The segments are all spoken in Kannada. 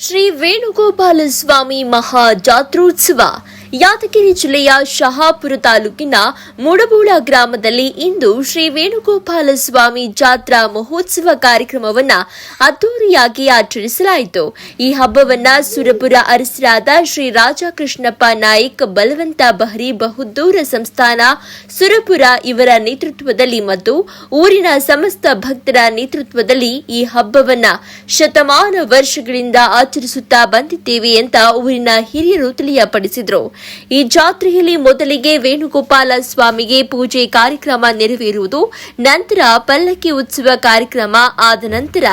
ಶ್ರೀ ವೇಣುಗೋಪಾಲ ಸ್ವಾಮಿ ಮಹಾ ಜಾತ್ರೋತ್ಸವ ಯಾದಗಿರಿ ಜಿಲ್ಲೆಯ ಶಹಾಪುರ ತಾಲೂಕಿನ ಮುಡಬೂಳ ಗ್ರಾಮದಲ್ಲಿ ಇಂದು ಶ್ರೀ ವೇಣುಗೋಪಾಲ ಸ್ವಾಮಿ ಜಾತ್ರಾ ಮಹೋತ್ಸವ ಕಾರ್ಯಕ್ರಮವನ್ನು ಅದ್ದೂರಿಯಾಗಿ ಆಚರಿಸಲಾಯಿತು. ಈ ಹಬ್ಬವನ್ನ ಸುರಪುರ ಅರಸರಾದ ಶ್ರೀ ರಾಜಕೃಷ್ಣಪ್ಪ ನಾಯ್ಕ್ ಬಲವಂತ ಬಹರಿ ಬಹುದ್ದೂರ ಸಂಸ್ಥಾನ ಸುರಪುರ ಇವರ ನೇತೃತ್ವದಲ್ಲಿ ಮತ್ತು ಊರಿನ ಸಮಸ್ತ ಭಕ್ತರ ನೇತೃತ್ವದಲ್ಲಿ ಈ ಹಬ್ಬವನ್ನ ಶತಮಾನ ವರ್ಷಗಳಿಂದ ಆಚರಿಸುತ್ತಾ ಬಂದಿದ್ದೇವೆ ಅಂತ ಊರಿನ ಹಿರಿಯರು ತಿಳಿಯಪಡಿಸಿದರು. ಈ ಜಾತ್ರೆಯಲ್ಲಿ ಮೊದಲಿಗೆ ವೇಣುಗೋಪಾಲ ಸ್ವಾಮಿಗೆ ಪೂಜೆ ಕಾರ್ಯಕ್ರಮ ನೆರವೇರುವುದು, ನಂತರ ಪಲ್ಲಕ್ಕಿ ಉತ್ಸವ ಕಾರ್ಯಕ್ರಮ ಆದ ನಂತರ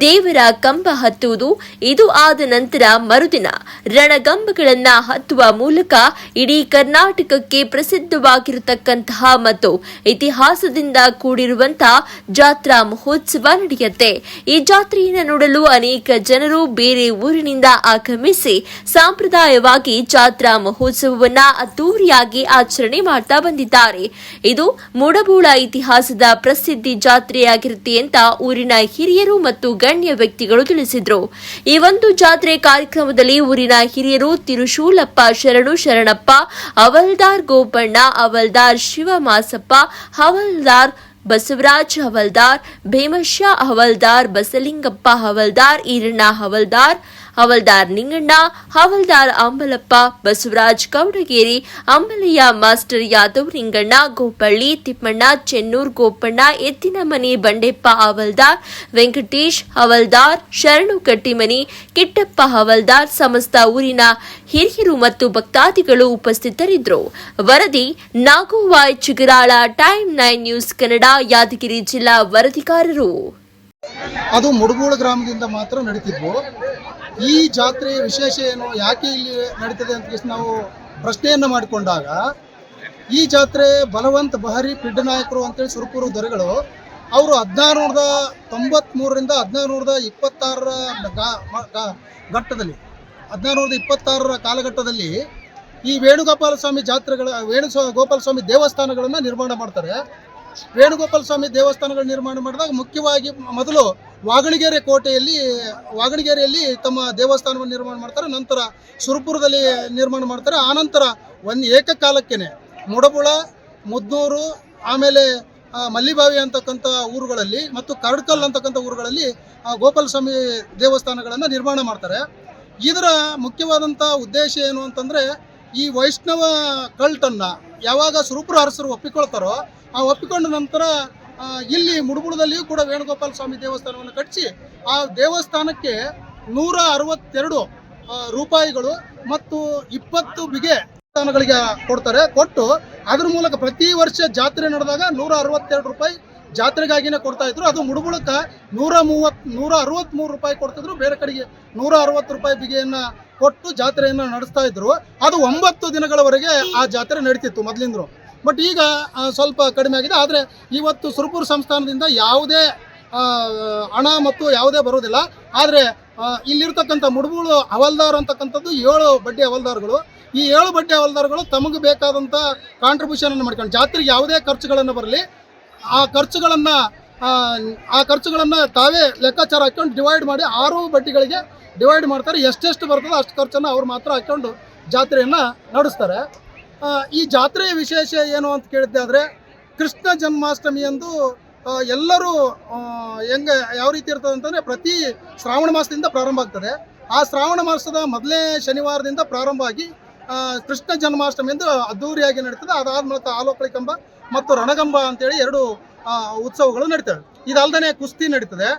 ದೇವರ ಕಂಬ ಹತ್ತುವುದು, ಇದು ಆದ ನಂತರ ಮರುದಿನ ರಣಗಂಬಗಳನ್ನ ಹತ್ತುವ ಮೂಲಕ ಇಡೀ ಕರ್ನಾಟಕಕ್ಕೆ ಪ್ರಸಿದ್ಧವಾಗಿರತಕ್ಕಂತಹ ಮತ್ತು ಇತಿಹಾಸದಿಂದ ಕೂಡಿರುವಂತಹ ಜಾತ್ರಾ ಮಹೋತ್ಸವ ನಡೆಯುತ್ತೆ. ಈ ಜಾತ್ರೆಯನ್ನು ನೋಡಲು ಅನೇಕ ಜನರು ಬೇರೆ ಊರಿನಿಂದ ಆಗಮಿಸಿ ಸಾಂಪ್ರದಾಯವಾಗಿ ಜಾತ್ರಾ ಮಹೋತ್ಸವವನ್ನ ಅದ್ದೂರಿಯಾಗಿ ಆಚರಣೆ ಮಾಡ್ತಾ ಬಂದಿದ್ದಾರೆ. ಇದು ಮುಡಬೂಳ ಇತಿಹಾಸದ ಪ್ರಸಿದ್ಧಿ ಜಾತ್ರೆಯಾಗಿರುತ್ತೆ ಅಂತ ಊರಿನ ಹಿರಿಯರು ಮತ್ತು ಗಣ್ಯ ವ್ಯಕ್ತಿಗಳು ತಿಳಿಸಿದ್ರು. ಈ ಒಂದು ಜಾತ್ರೆ ಕಾರ್ಯಕ್ರಮದಲ್ಲಿ ಊರಿನ ಹಿರಿಯರು ತಿರುಶೂಲಪ್ಪ ಶರಣಪ್ಪ, ಹವಲ್ದಾರ್ ಗೋಪಣ್ಣ, ಹವಲ್ದಾರ್ ಶಿವಮಾಸಪ್ಪ, ಹವಲ್ದಾರ್ ಬಸವರಾಜ್ ಹವಲ್ದಾರ್, ಭೀಮಶ್ಯ ಹವಲ್ದಾರ್, ಬಸಲಿಂಗಪ್ಪ ಹವಲ್ದಾರ್, ಈರಣ್ಣ ಹವಲ್ದಾರ್ ನಿಂಗಣ್ಣ, ಹವಲ್ದಾರ್ ಅಂಬಲಪ್ಪ, ಬಸವರಾಜ್ ಕೌಡಗೇರಿ, ಅಂಬಲಯ್ಯ ಮಾಸ್ಟರ್ ಯಾದವ್ ರಿಂಗಣ್ಣ, ಗೋಪಳ್ಳಿ ತಿಪ್ಪಣ್ಣ, ಚೆನ್ನೂರ್ ಗೋಪಣ್ಣ, ಎತ್ತಿನಮನಿ ಬಂಡೆಪ್ಪ ಹವಲ್ದಾರ್, ವೆಂಕಟೇಶ್ ಹವಲ್ದಾರ್, ಶರಣು ಕಟ್ಟಿಮನಿ, ಕಿಟ್ಟಪ್ಪ ಹವಲ್ದಾರ್, ಸಮಸ್ತ ಊರಿನ ಹಿರಿಯರು ಮತ್ತು ಭಕ್ತಾದಿಗಳು ಉಪಸ್ಥಿತರಿದ್ದರು. ವರದಿ ನಾಗುವಾಯ್ ಚಿಗರಾಳ, ಟೈಮ್ 9 ನ್ಯೂಸ್ ಕನ್ನಡ, ಯಾದಗಿರಿ ಜಿಲ್ಲಾ ವರದಿಗಾರರು. ಅದು ಮುಡಬೂಳ ಗ್ರಾಮದಿಂದ ಮಾತ್ರ ನಡೀತಿದ್ವು. ಈ ಜಾತ್ರೆಯ ವಿಶೇಷ ಏನು, ಯಾಕೆ ಇಲ್ಲಿ ನಡೀತದೆ ಅಂತ ನಾವು ಪ್ರಶ್ನೆಯನ್ನು ಮಾಡಿಕೊಂಡಾಗ, ಈ ಜಾತ್ರೆ ಬಲವಂತ ಬಹರಿ ಪಿಡ್ಡನಾಯಕರು ಅಂತೇಳಿ ಸುರಪುರ ದೊರೆಗಳು ಅವರು 1693ರಿಂದ 1626ರ ಘಟ್ಟದಲ್ಲಿ 1626ರ ಕಾಲಘಟ್ಟದಲ್ಲಿ ಈ ವೇಣುಗೋಪಾಲ ಸ್ವಾಮಿ ಗೋಪಾಲ ಸ್ವಾಮಿ ದೇವಸ್ಥಾನಗಳನ್ನು ನಿರ್ಮಾಣ ಮಾಡ್ತಾರೆ. ವೇಣುಗೋಪಾಲ ಸ್ವಾಮಿ ದೇವಸ್ಥಾನಗಳು ನಿರ್ಮಾಣ ಮಾಡಿದಾಗ ಮುಖ್ಯವಾಗಿ ಮೊದಲು ವಾಗಣಗೆರೆಯಲ್ಲಿ ತಮ್ಮ ದೇವಸ್ಥಾನವನ್ನು ನಿರ್ಮಾಣ ಮಾಡ್ತಾರೆ. ನಂತರ ಸುರಪುರದಲ್ಲಿ ನಿರ್ಮಾಣ ಮಾಡ್ತಾರೆ. ಆನಂತರ ಒಂದು ಏಕಕಾಲಕ್ಕೇನೆ ಮುಡಬುಳ, ಮುದ್ನೂರು, ಆಮೇಲೆ ಮಲ್ಲಿಬಾವಿ ಅಂತಕ್ಕಂಥ ಊರುಗಳಲ್ಲಿ ಮತ್ತು ಕರಡ್ಕಲ್ ಅಂತಕ್ಕಂಥ ಊರುಗಳಲ್ಲಿ ಗೋಪಾಲ ಸ್ವಾಮಿ ದೇವಸ್ಥಾನಗಳನ್ನು ನಿರ್ಮಾಣ ಮಾಡ್ತಾರೆ. ಇದರ ಮುಖ್ಯವಾದಂಥ ಉದ್ದೇಶ ಏನು ಅಂತಂದರೆ, ಈ ವೈಷ್ಣವ ಕಲ್ಟನ್ನು ಯಾವಾಗ ಸುರಪುರ ಅರಸರು ಒಪ್ಪಿಕೊಳ್ತಾರೋ, ಆ ಒಪ್ಪಿಕೊಂಡ ನಂತರ ಇಲ್ಲಿ ಮುಡಬುಳದಲ್ಲಿಯೂ ಕೂಡ ವೇಣುಗೋಪಾಲ ಸ್ವಾಮಿ ದೇವಸ್ಥಾನವನ್ನು ಕಟ್ಟಿಸಿ ಆ ದೇವಸ್ಥಾನಕ್ಕೆ 162 ರೂಪಾಯಿಗಳು ಮತ್ತು 20 ಬಿಗೆ ಸ್ಥಾನಗಳಿಗೆ ಕೊಟ್ಟು ಅದ್ರ ಮೂಲಕ ಪ್ರತಿ ವರ್ಷ ಜಾತ್ರೆ ನಡೆದಾಗ 162 ರೂಪಾಯಿ ಜಾತ್ರೆಗಾಗಿನೇ ಕೊಡ್ತಾ ಇದ್ರು. ಅದು ಮುಡಬುಳಕ್ಕೆ 163 ರೂಪಾಯಿ ಕೊಡ್ತಿದ್ರು. ಬೇರೆ ಕಡೆಗೆ 160 ರೂಪಾಯಿ ಬಿಗೆಯನ್ನು ಕೊಟ್ಟು ಜಾತ್ರೆಯನ್ನು ನಡೆಸ್ತಾ ಇದ್ರು. ಅದು 9 ದಿನಗಳವರೆಗೆ ಆ ಜಾತ್ರೆ ನಡೀತಿತ್ತು ಮೊದಲಿಂದ್ರು. ಬಟ್ ಈಗ ಸ್ವಲ್ಪ ಕಡಿಮೆ ಆಗಿದೆ. ಆದರೆ ಇವತ್ತು ಸುರಪುರ ಸಂಸ್ಥಾನದಿಂದ ಯಾವುದೇ ಹಣ ಮತ್ತು ಯಾವುದೇ ಬರೋದಿಲ್ಲ. ಆದರೆ ಇಲ್ಲಿರ್ತಕ್ಕಂಥ ಮುಡಬೂಳು ಹವಲ್ದಾರ್ ಅಂತಕ್ಕಂಥದ್ದು 7 ಬಡ್ಡಿ ಹವಲ್ದಾರ್ಗಳು. ಈ 7 ಬಡ್ಡಿ ಹವಲ್ದಾರ್ಗಳು ತಮಗೆ ಬೇಕಾದಂಥ ಕಾಂಟ್ರಿಬ್ಯೂಷನನ್ನು ಮಾಡ್ಕೊಂಡು ಜಾತ್ರೆಗೆ ಯಾವುದೇ ಖರ್ಚುಗಳನ್ನು ಬರಲಿ ಆ ಖರ್ಚುಗಳನ್ನು ತಾವೇ ಲೆಕ್ಕಾಚಾರ ಹಾಕ್ಕೊಂಡು ಡಿವೈಡ್ ಮಾಡಿ 6 ಬಡ್ಡಿಗಳಿಗೆ ಡಿವೈಡ್ ಮಾಡ್ತಾರೆ. ಎಷ್ಟೆಷ್ಟು ಬರ್ತದೋ ಅಷ್ಟು ಖರ್ಚನ್ನು ಅವ್ರು ಮಾತ್ರ ಹಾಕ್ಕೊಂಡು ಜಾತ್ರೆಯನ್ನು ನಡೆಸ್ತಾರೆ. ಈ ಜಾತ್ರೆಯ ವಿಶೇಷ ಏನು ಅಂತ ಕೇಳಿದ್ದೆ ಆದರೆ, ಕೃಷ್ಣ ಜನ್ಮಾಷ್ಟಮಿ ಎಂದು ಎಲ್ಲರೂ ಯಾವ ರೀತಿ ಇರ್ತದೆ ಅಂತಂದರೆ, ಪ್ರತಿ ಶ್ರಾವಣ ಮಾಸದಿಂದ ಪ್ರಾರಂಭ ಆಗ್ತದೆ. ಆ ಶ್ರಾವಣ ಮಾಸದ ಮೊದಲನೇ ಶನಿವಾರದಿಂದ ಪ್ರಾರಂಭ ಆಗಿ ಕೃಷ್ಣ ಜನ್ಮಾಷ್ಟಮಿ ಎಂದು ಅದ್ದೂರಿಯಾಗಿ ನಡೀತದೆ. ಅದಾದ ಮೂಲಕ ಆಲೋಕಳಿ ಕಂಬ ಮತ್ತು ರಣಗಂಬ ಅಂತೇಳಿ 2 ಉತ್ಸವಗಳು ನಡೀತವೆ. ಇದಲ್ಲದೆ ಕುಸ್ತಿ ನಡೀತದೆ.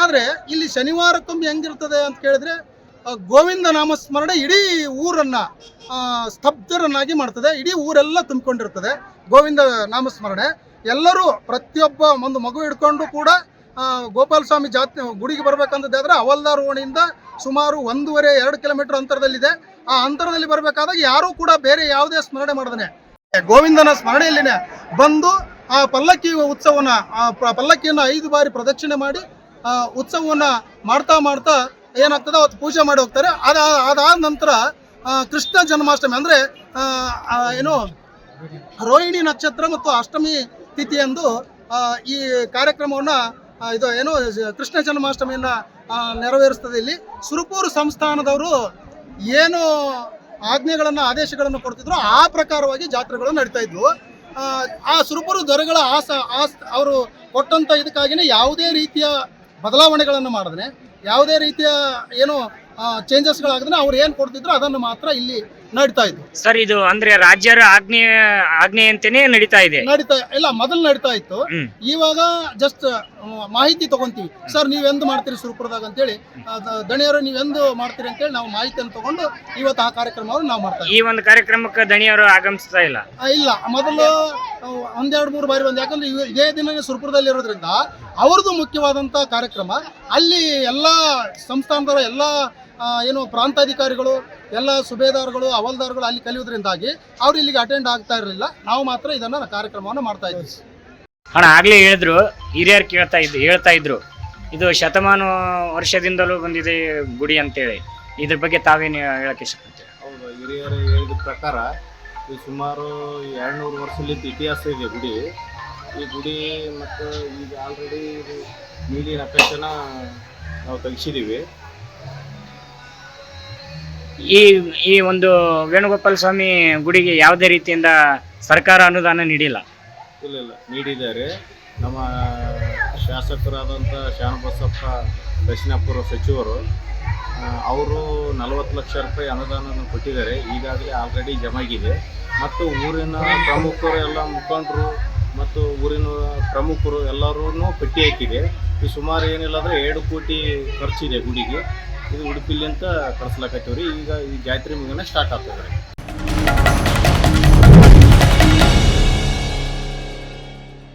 ಆದರೆ ಇಲ್ಲಿ ಶನಿವಾರಕ್ಕೊಮ್ಮೆ ಹೆಂಗಿರ್ತದೆ ಅಂತ ಕೇಳಿದ್ರೆ, ಗೋವಿಂದ ನಾಮಸ್ಮರಣೆ ಇಡೀ ಊರನ್ನು ಸ್ತಬ್ಧರನ್ನಾಗಿ ಮಾಡ್ತದೆ. ಇಡೀ ಊರೆಲ್ಲ ತುಂಬಿಕೊಂಡಿರ್ತದೆ ಗೋವಿಂದ ನಾಮಸ್ಮರಣೆ. ಎಲ್ಲರೂ ಪ್ರತಿಯೊಬ್ಬ ಒಂದು ಮಗು ಹಿಡ್ಕೊಂಡು ಕೂಡ ಗೋಪಾಲ ಸ್ವಾಮಿ ಗುಡಿಗೆ ಬರಬೇಕಂತದ್ದಾದರೆ ಹವಲ್ದಾರ್ ಓಣಿಯಿಂದ ಸುಮಾರು 1.5-2 ಕಿಲೋಮೀಟರ್ ಅಂತರದಲ್ಲಿದೆ. ಆ ಅಂತರದಲ್ಲಿ ಬರಬೇಕಾದಾಗ ಯಾರೂ ಕೂಡ ಬೇರೆ ಯಾವುದೇ ಸ್ಮರಣೆ ಮಾಡದೇ ಗೋವಿಂದನ ಸ್ಮರಣೆಯಲ್ಲಿನೇ ಬಂದು ಆ ಪಲ್ಲಕ್ಕಿ ಉತ್ಸವವನ್ನು ಪಲ್ಲಕ್ಕಿಯನ್ನು 5 ಬಾರಿ ಪ್ರದಕ್ಷಿಣೆ ಮಾಡಿ ಉತ್ಸವವನ್ನು ಮಾಡ್ತಾ ಏನಾಗ್ತದೆ ಅವತ್ತು ಪೂಜೆ ಮಾಡಿ ಹೋಗ್ತಾರೆ. ಅದಾದ ನಂತರ ಕೃಷ್ಣ ಜನ್ಮಾಷ್ಟಮಿ ಅಂದರೆ ರೋಹಿಣಿ ನಕ್ಷತ್ರ ಮತ್ತು ಅಷ್ಟಮಿ ತಿಥಿಯಂದು ಈ ಕಾರ್ಯಕ್ರಮವನ್ನು ಇದು ಏನು ಕೃಷ್ಣ ಜನ್ಮಾಷ್ಟಮಿಯನ್ನು ನೆರವೇರಿಸ್ತದೆ. ಇಲ್ಲಿ ಸುರಪುರ ಸಂಸ್ಥಾನದವರು ಏನು ಆದೇಶಗಳನ್ನು ಕೊಡ್ತಿದ್ರು ಆ ಪ್ರಕಾರವಾಗಿ ಜಾತ್ರೆಗಳು ನಡೀತಾ ಇದ್ವು. ಆ ಸುರಪುರ ದೊರೆಗಳ ಅವರು ಕೊಟ್ಟಂಥ ಇದಕ್ಕಾಗಿಯೇ ಯಾವುದೇ ರೀತಿಯ ಬದಲಾವಣೆಗಳನ್ನು ಮಾಡಿದ್ರೆ, ಯಾವುದೇ ರೀತಿಯ ಏನು ಚೇಂಜಸ್ಗಳಾಗಿದ್ರೆ ಅವ್ರು ಏನು ಕೊಡ್ತಿದ್ರು ಅದನ್ನು ಮಾತ್ರ ಇಲ್ಲಿ ನಡೀತಾ ಇದ್ವು. ಸರ್, ಇದು ಅಂದ್ರೆ ರಾಜ್ಯರ ಆಜ್ಞೆಯಂತೆಯೇ ನಡೀತಾ ಇದೆ? ಇಲ್ಲ, ಮೊದಲು ನಡೀತಾ ಇತ್ತು. ಇವಾಗ ಜಸ್ಟ್ ಮಾಹಿತಿ ತಗೊಂತೀವಿ. ಸರ್, ನೀವೆಂದು ಮಾಡ್ತೀರಿ ಸುರಪುರದಾಗ ಅಂತೇಳಿ, ದಣಿಯವರು ನೀವೆಂದು ಮಾಡ್ತೀರಿ ಅಂತೇಳಿ ನಾವು ಮಾಹಿತಿಯನ್ನು ತಗೊಂಡು ಇವತ್ತು ಆ ಕಾರ್ಯಕ್ರಮವನ್ನು ನಾವು ಮಾಡ್ತಾ ಇದ್ದೀವಿ. ಈ ಒಂದು ಕಾರ್ಯಕ್ರಮಕ್ಕೆ ದಣಿಯವರು ಆಗಮಿಸ್ತಾ ಇಲ್ಲ? ಇಲ್ಲ, ಮೊದಲು 1-2-3 ಬಾರಿ ಬಂದು, ಯಾಕಂದ್ರೆ ಇದೇ ದಿನನೇ ಸುರಪುರದಲ್ಲಿ ಇರೋದ್ರಿಂದ ಅವ್ರದ್ದು ಮುಖ್ಯವಾದಂಥ ಕಾರ್ಯಕ್ರಮ. ಅಲ್ಲಿ ಎಲ್ಲ ಸಂಸ್ಥಾನದವರ ಎಲ್ಲ ಏನು ಪ್ರಾಂತಾಧಿಕಾರಿಗಳು, ಎಲ್ಲ ಸುಬೇದಾರ್ಗಳು, ಹವಲ್ದಾರ್ಗಳು ಅಲ್ಲಿ ಕಲಿಯೋದ್ರಿಂದಾಗಿ ಅವ್ರು ಇಲ್ಲಿಗೆ ಅಟೆಂಡ್ ಆಗ್ತಾ ಇರಲಿಲ್ಲ. ನಾವು ಮಾತ್ರ ಇದನ್ನ ಕಾರ್ಯಕ್ರಮವನ್ನು ಮಾಡ್ತಾ ಇದ್ವಿ. ಅಣ್ಣ, ಆಗ್ಲೇ ಹೇಳಿದ್ರು, ಹಿರಿಯರು ಹೇಳ್ತಾ ಇದ್ರು ಇದು ಶತಮಾನ ವರ್ಷದಿಂದಲೂ ಬಂದಿದೆ ಗುಡಿ ಅಂತೇಳಿ. ಇದ್ರ ಬಗ್ಗೆ ತಾವೇನು ಹೇಳಕ್ಕೆ ಇಷ್ಟಪಡ್ತೀವಿ? ಹೌದು, ಹಿರಿಯರು ಹೇಳಿದ ಪ್ರಕಾರ ಇದು ಸುಮಾರು 200 ವರ್ಷಲಿದ್ದ ಇತಿಹಾಸ ಇದೆ ಗುಡಿ. ಈ ಗುಡಿ ಮತ್ತು ಈಗ ಆಲ್ರೆಡಿ ನೀಲಿ ನಕಾಶೆನ ನಾವು ತೆಗಿಸಿದ್ದೀವಿ. ಈ ಒಂದು ವೇಣುಗೋಪಾಲ ಸ್ವಾಮಿ ಗುಡಿಗೆ ಯಾವುದೇ ರೀತಿಯಿಂದ ಸರ್ಕಾರ ಅನುದಾನ ನೀಡಿಲ್ಲ? ಇಲ್ಲ, ನೀಡಿದ್ದಾರೆ. ನಮ್ಮ ಶಾಸಕರಾದಂಥ ಶಾನಬಸಪ್ಪ ದಕ್ಷಿಣಾಪುರ ಸಚಿವರು ಅವರು 40 ಲಕ್ಷ ರೂಪಾಯಿ ಅನುದಾನ ಕೊಟ್ಟಿದ್ದಾರೆ. ಈಗಾಗಲೇ ಆಲ್ರೆಡಿ ಜಮಾಗಿದೆ. ಮತ್ತು ಊರಿನ ಪ್ರಮುಖರು, ಎಲ್ಲ ಮುಖಂಡರು ಮತ್ತು ಊರಿನ ಪ್ರಮುಖರು ಎಲ್ಲರೂ ಪಟ್ಟಿ ಹಾಕಿದೆ. ಈ ಸುಮಾರು ಏನಿಲ್ಲ ಅಂದರೆ 2 ಕೋಟಿ ಖರ್ಚಿದೆ ಗುಡಿಗೆ. ಇದು ಉಡುಪಿಲಿ ಅಂತ ಕಳಿಸ್ಲಾಕತ್ತೀವ್ರಿ. ಈಗ ಈ ಜಾತ್ರೆ ಮುಗಿನ ಸ್ಟಾರ್ಟ್ ಆಗ್ತದೆ.